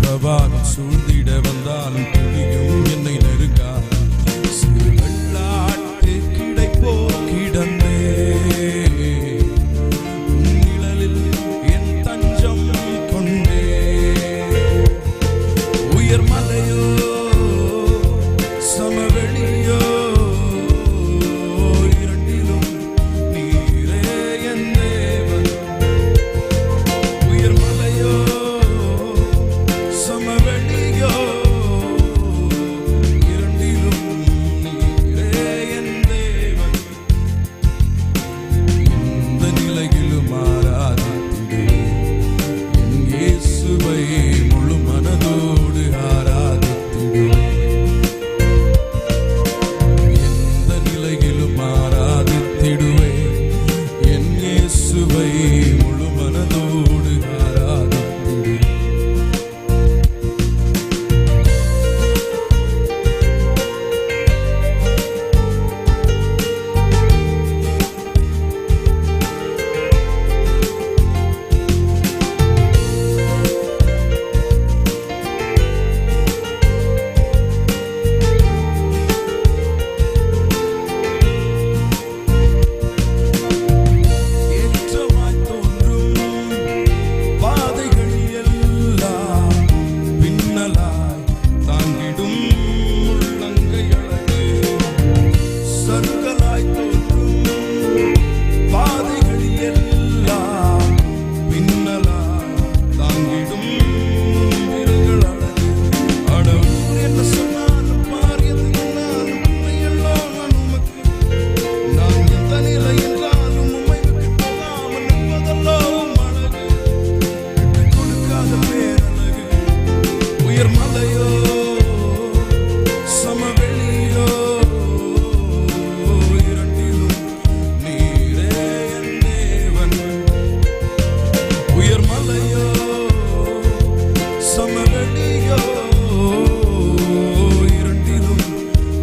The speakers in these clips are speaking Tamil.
பிரபாகம் சூழ்ந்திட வந்தாலும் துளியும் என்னை நெருங்காது. சிறு வெள்ளாட்டு கிடை போல் கிடந்தே நிழலில் என் தஞ்சம் கொண்டே. உயர் மலையோ சமவெளியோ இரண்டிலும் நீரே என் தேவன். உயர் மலையோ சமவெளியோ இரண்டிலும் நீரே என் தேவன். எந்த நிலையிலும் ஆராதித்திடுவே என் இயேசுவை முழு மனதோடு ஆராதித்திடுவே. எந்த நிலையிலும் ஆராதித்திடுவே என் இயேசுவை முழு மனதோடு ஆராதித்திடுவே. ஏற்றமாய் தோன்றும் பாதைகள் எல்லாம் பின்னலாய் தாங்கிடும் உள்ளங்கை அழகு. சறுக்கலாய் தோன்றும் பாதைகள் எல்லாம் பின்னலாய் தாங்கிடும் விரல்கள் அழகு. அடவூர் என்ன சொன்னாலும் பாரியது என்னாலும் உண்மையல்லோ நான் உமக்கு. நான் எந்த நிலை என்றாலும் உம்மை விட்டு போகாமல் நிற்பதல்லோ உம் அழகு. விட்டுக் கொடுக்காத பேரழகு. உயர் மலையோ சமவெளியோ இரண்டிலும் நீரே என் தேவன். உயர் மலையோ சமவெளியோ இரண்டிலும்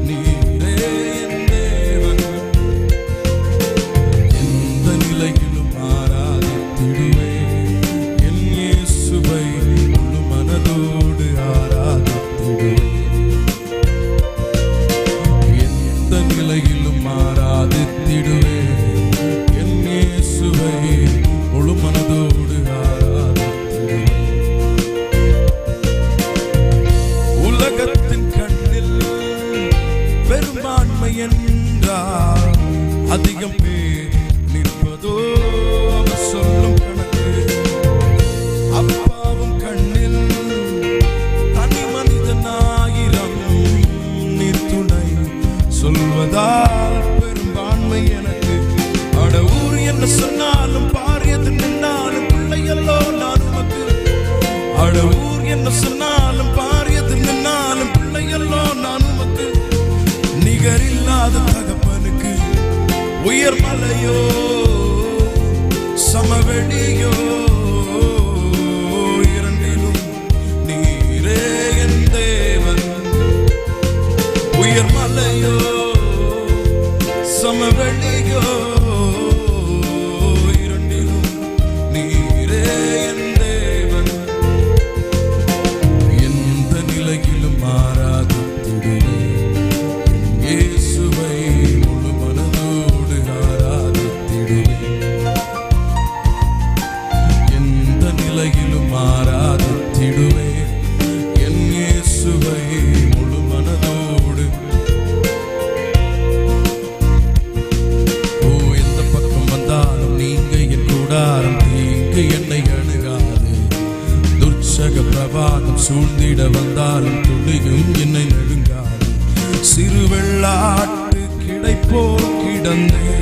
நீரே என் தேவன். எந்த நிலையிலும் ஆராதித்திடுவே என் இயேசுவை முழு மனதோடு ஆராதித்திடுவே. எந்த நிலையிலும் ஆராதித்திடுவே என் இயேசுவை முழு மனதோடு ஆராதித்திடுவே. உலகத்தின் கண்ணில் பெரும்பான்மை என்றால் அதிகம் பேர் நிற்பதோ அவர் சொல்லும் கணக்கு. அப்பாவும் கண்ணில் தனி மனிதனாயிரம் நீர் துணை சொல்வதால் பெரும்பான்மை எனக்கு. அட ஊர் என்ன சொன்னாலும் பாரியது நின்னாலும் பிள்ளையல்லோ நான் உமக்கு. அட ஊர் என்ன சொன்னாலும் பாரியது நின்னாலும் பிள்ளையல்லோ நான் உமக்கு. நிகரில்லாத தகப்பனுக்கு உயர் மலையோ சமவெளியோ இரண்டிலும் நீரே என் தேவன். உயர் மலையோ சமவெளியோ இரண்டிலும் நீரே என் தேவன். எந்த நிலையிலும் ஆராதித்திடுவே என் இயேசுவை முழு மனதோடு ஆராதித்திடுவே. எந்த நிலையிலும் ஆராதித்திடுவே என் இயேசுவை முழு மனதோடு. ஓ எந்த பக்கம் வந்தாலும் நீங்க என் கூடாரம் தீங்கு என்னை அணுகாது. துர்ச்சக பிரபாகம் சூழ்ந்திட வந்தாலும் துளியும் என்னை நெருங்காது. சிறு வெள்ளாட்டு கிடை போல் கிடந்தே